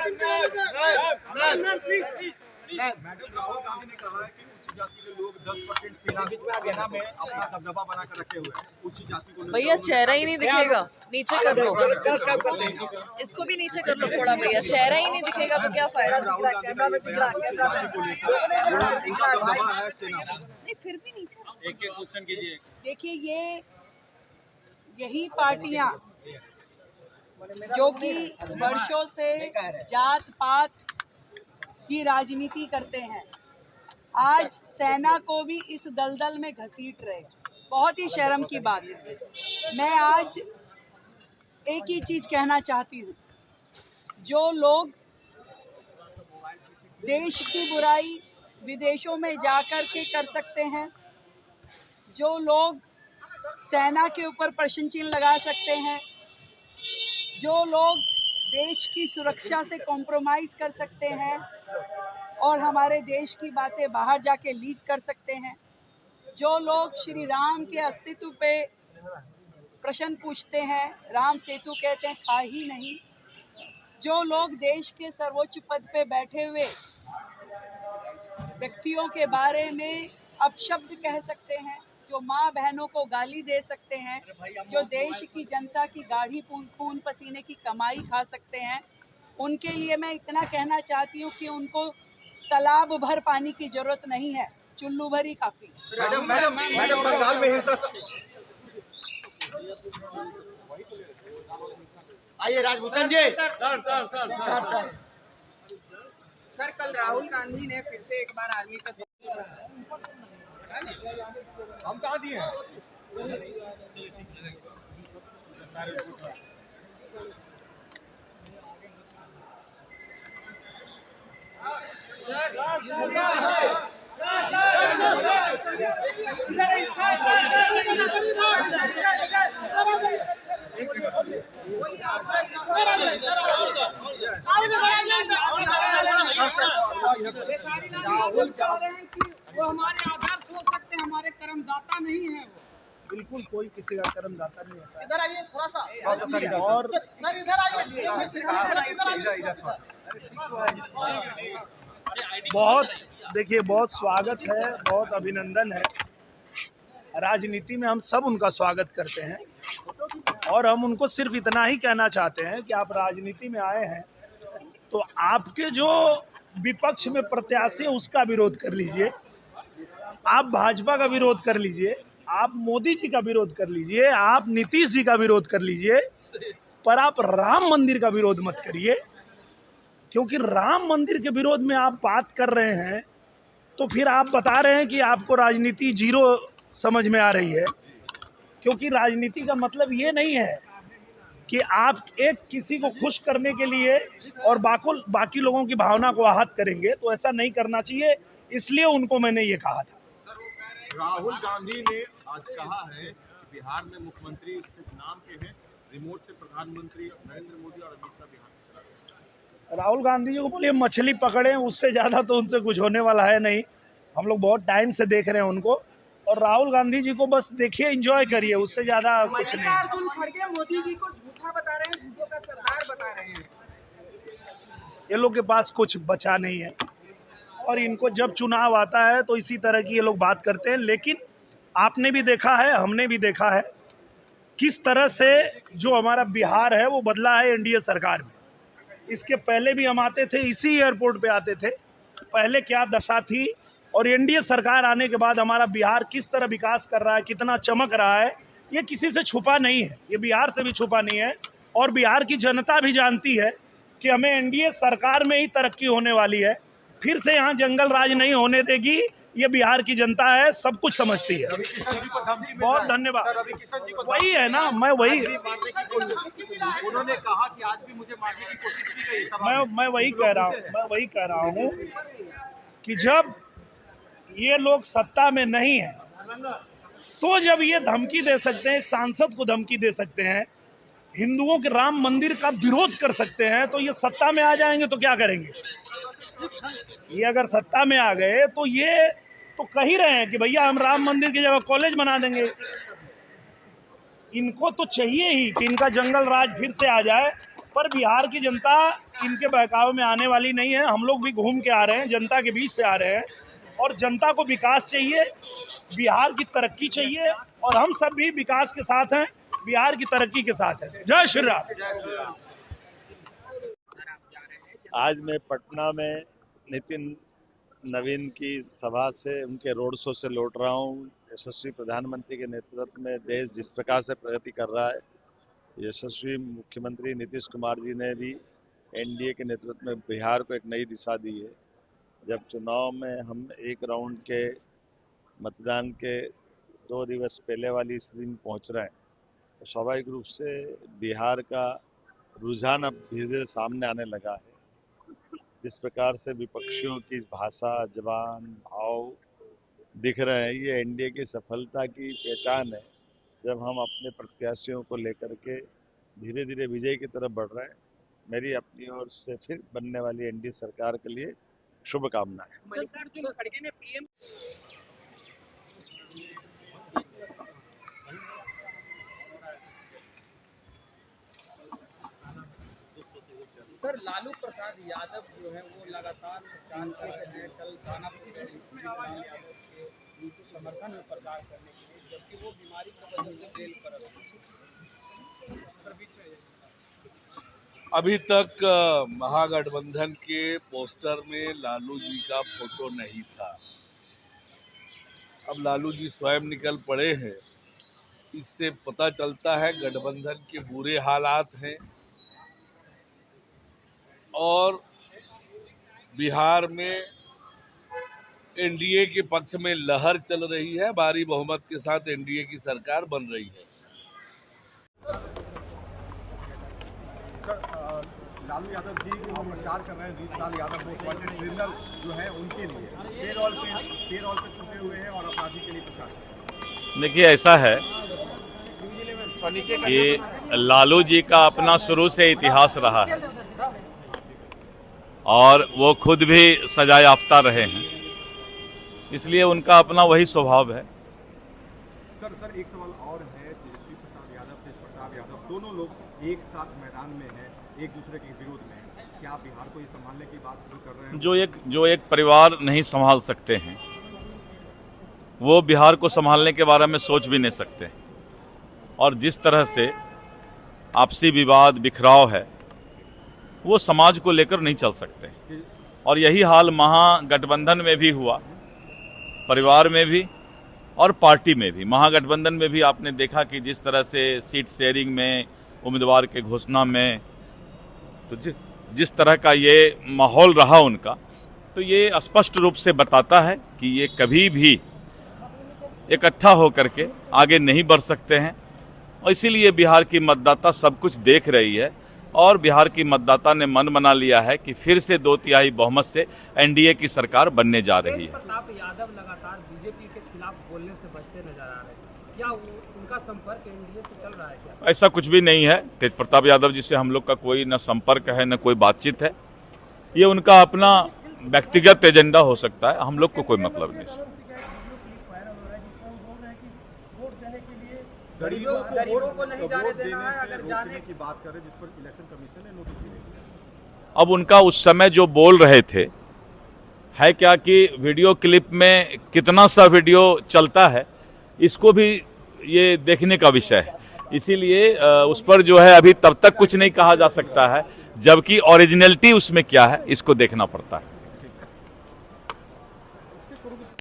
Madam, Rahul Gandhi ने कहा है कि उच्च जाति के लोग 10% सेना में अपना दबदबा बना कर रखे हुए हैं। उच्च जाति को भैया चेहरा ही नहीं दिखेगा, नीचे कर लो, इसको भी नीचे कर लो थोड़ा भैया, चेहरा ही नहीं दिखेगा तो क्या फायदा। राहुल गांधी का ये बयान उच्च जाति को लेकर उनका दबदबा है सेना। नहीं फिर भी नीचे एक क्वेश्चन कीजिए। देखिए, यही पार्टियां जो कि वर्षों से जात पात की राजनीति करते हैं, आज सेना को भी इस दलदल में घसीट रहे। बहुत ही शर्म की बात है। मैं आज एक ही चीज कहना चाहती हूँ, जो लोग देश की बुराई विदेशों में जाकर के कर सकते हैं, जो लोग सेना के ऊपर प्रश्न चिन्ह लगा सकते हैं, जो लोग देश की सुरक्षा से कॉम्प्रोमाइज कर सकते हैं और हमारे देश की बातें बाहर जाके लीक कर सकते हैं, जो लोग श्री राम के अस्तित्व पे प्रश्न पूछते हैं, राम सेतु कहते हैं था ही नहीं, जो लोग देश के सर्वोच्च पद पे बैठे हुए व्यक्तियों के बारे में अपशब्द कह सकते हैं, जो माँ बहनों को गाली दे सकते हैं, जो देश की जनता की गाढ़ी खून पसीने की कमाई खा सकते हैं, उनके लिए मैं इतना कहना चाहती हूँ कि उनको तालाब भर पानी की जरूरत नहीं है, चुल्लू भर ही काफी। मैडम बंगाल में हिंसा। आइए राजभूषण जी। सर, कल राहुल गांधी ने फिर से एक बार आर्मी का हम कहाँ दिए हैं? राहुल कह रहे हैं कि वो हमारे आदर्श हो सकते हैं, हमारे कर्मदाता नहीं है। वो बिल्कुल कोई किसी का कर्मदाता नहीं होता। इधर आइए थोड़ा सा। और सर इधर आइए। बहुत देखिए, बहुत स्वागत है, बहुत अभिनंदन है। राजनीति में हम सब उनका स्वागत करते हैं और हम उनको सिर्फ इतना ही कहना चाहते हैं कि आप राजनीति में आए हैं तो आपके जो विपक्ष में प्रत्याशी है उसका विरोध कर लीजिए, आप भाजपा का विरोध कर लीजिए, आप मोदी जी का विरोध कर लीजिए, आप नीतीश जी का विरोध कर लीजिए, पर आप राम मंदिर का विरोध मत करिए। क्योंकि राम मंदिर के विरोध में आप बात कर रहे हैं तो फिर आप बता रहे हैं कि आपको राजनीति जीरो समझ में आ रही है। क्योंकि राजनीति का मतलब ये नहीं है कि आप एक किसी को खुश करने के लिए और बाकी लोगों की भावना को आहत करेंगे, तो ऐसा नहीं करना चाहिए। इसलिए उनको मैंने ये कहा था। राहुल गांधी ने आज कहा है कि बिहार में मुख्यमंत्री सिर्फ नाम के हैं, रिमोट से प्रधानमंत्री नरेंद्र मोदी और अमित शाह बिहार में चला गया। राहुल गांधी जी को बोलिए मछली पकड़े, उससे ज़्यादा तो उनसे कुछ होने वाला है नहीं। हम लोग बहुत टाइम से देख रहे हैं उनको, और राहुल गांधी जी को बस देखिए, एंजॉय करिए, उससे ज़्यादा कुछ नहीं। मल्लिकार्जुन खड़गे मोदी जी को झूठा बता रहे हैं, झूठों का सरदार बता रहे हैं। ये लोग के पास कुछ बचा नहीं है और इनको जब चुनाव आता है तो इसी तरह की ये लोग बात करते हैं। लेकिन आपने भी देखा है, हमने भी देखा है किस तरह से जो हमारा बिहार है वो बदला है एनडीए सरकार में। इसके पहले भी हम आते थे, इसी एयरपोर्ट पे आते थे, पहले क्या दशा थी, और एनडीए सरकार आने के बाद हमारा बिहार किस तरह विकास कर रहा है, कितना चमक रहा है, ये किसी से छुपा नहीं है, ये बिहार से भी छुपा नहीं है। और बिहार की जनता भी जानती है कि हमें एनडीए सरकार में ही तरक्की होने वाली है। फिर से यहाँ जंगल राज नहीं होने देगी, ये बिहार की जनता है, सब कुछ समझती है। बहुत धन्यवाद। वही है ना, मैं वही उन्होंने कहा कि आज भी मुझे मारने की कोशिश की गई। मैं वही कह रहा हूँ कि जब ये लोग सत्ता में नहीं है तो जब ये धमकी दे सकते हैं, एक सांसद को धमकी दे सकते हैं, हिंदुओं के राम मंदिर का विरोध कर सकते हैं, तो ये सत्ता में आ जाएंगे तो क्या करेंगे? ये अगर सत्ता में आ गए तो ये तो कह ही रहे हैं कि भैया हम राम मंदिर की जगह कॉलेज बना देंगे। इनको तो चाहिए ही कि इनका जंगल राज फिर से आ जाए, पर बिहार की जनता इनके बहकावे में आने वाली नहीं है। हम लोग भी घूम के आ रहे हैं, जनता के बीच से आ रहे हैं, और जनता को विकास चाहिए, बिहार की तरक्की चाहिए, और हम सब भी विकास के साथ हैं, बिहार की तरक्की के साथ हैं। जय श्री राम। आज मैं पटना में नितिन नवीन की सभा से, उनके रोड शो से लौट रहा हूँ। यशस्वी प्रधानमंत्री के नेतृत्व में देश जिस प्रकार से प्रगति कर रहा है, यशस्वी मुख्यमंत्री नीतीश कुमार जी ने भी एनडीए के नेतृत्व में बिहार को एक नई दिशा दी है। जब चुनाव में हम एक राउंड के मतदान के 2 दिवस पहले वाली स्थिति में पहुँच रहे हैं, तो स्वाभाविक रूप से बिहार का रुझान अब धीरे धीरे सामने आने लगा है। जिस प्रकार से विपक्षियों की भाषा, जबान, भाव दिख रहे हैं, ये एनडीए की सफलता की पहचान है। जब हम अपने प्रत्याशियों को लेकर के धीरे धीरे विजय की तरफ बढ़ रहे हैं, मेरी अपनी ओर से फिर बनने वाली एनडीए सरकार के लिए शुभकामनाएं। सर, लालू प्रसाद यादव जो है वो लगातार प्रचार कर रहे हैं, कल दानापुर से लालू यादव के समर्थन में प्रचार करने के लिए, जबकि वो बीमारी की वजह से जेल पर अभी तक महागठबंधन के पोस्टर में लालू जी का फोटो नहीं था। अब लालू जी स्वयं निकल पड़े हैं। इससे पता चलता है गठबंधन के बुरे हालात हैं और बिहार में एनडीए के पक्ष में लहर चल रही है। भारी बहुमत के साथ एनडीए की सरकार बन रही है। लालू यादव जी प्रचार कर रहे हैं, Ritlal Yadav most wanted criminal जो है उनके लिए पेरोल पे छुपे हुए हैं और अपराधी के लिए प्रचार कर रहे हैं। देखिए, ऐसा है कि लालू जी का अपना शुरू से इतिहास रहा है और वो खुद भी सजा याफ्ता रहे हैं, इसलिए उनका अपना वही स्वभाव है। सर एक सवाल और है। तेजस्वी प्रसाद यादव, तेज प्रताप यादव दोनों लोग एक साथ मैदान में हैं, एक दूसरे के विरोध में। क्या बिहार को ये संभालने की बात कर रहे हैं? जो एक परिवार नहीं संभाल सकते हैं, वो बिहार को संभालने के बारे में सोच भी नहीं सकते। और जिस तरह से आपसी विवाद, बिखराव है, वो समाज को लेकर नहीं चल सकते। और यही हाल महागठबंधन में भी हुआ, परिवार में भी और पार्टी में भी। महागठबंधन में भी आपने देखा कि जिस तरह से सीट शेयरिंग में, उम्मीदवार के घोषणा में, तो जिस तरह का ये माहौल रहा उनका, तो ये स्पष्ट रूप से बताता है कि ये कभी भी इकट्ठा होकर के आगे नहीं बढ़ सकते हैं। और इसीलिए बिहार की मतदाता सब कुछ देख रही है और बिहार की मतदाता ने मन बना लिया है कि फिर से 2/3 बहुमत से एनडीए की सरकार बनने जा रही है। प्रताप यादव लगातार बीजेपी के खिलाफ बोलने से बचते नजर आ रहे हैं, क्या उनका संपर्क एनडीए से चल रहा है क्या? ऐसा कुछ भी नहीं है। तेज प्रताप यादव जी से हम लोग का कोई न संपर्क है, न कोई बातचीत है। ये उनका अपना व्यक्तिगत एजेंडा हो सकता है, हम लोग को कोई मतलब नहीं। गरीबों को नहीं जाने देना है, अगर जाने की बात करें, जिस पर इलेक्शन कमीशन ने नोटिस दिया। अब उनका उस समय जो बोल रहे थे, है क्या कि वीडियो क्लिप में कितना सा वीडियो चलता है, इसको भी ये देखने का विषय है। इसीलिए उस पर जो है अभी तब तक कुछ नहीं कहा जा सकता है, जबकि ओरिजिनलिटी उसमें क्या है, इसको देखना पड़ता है।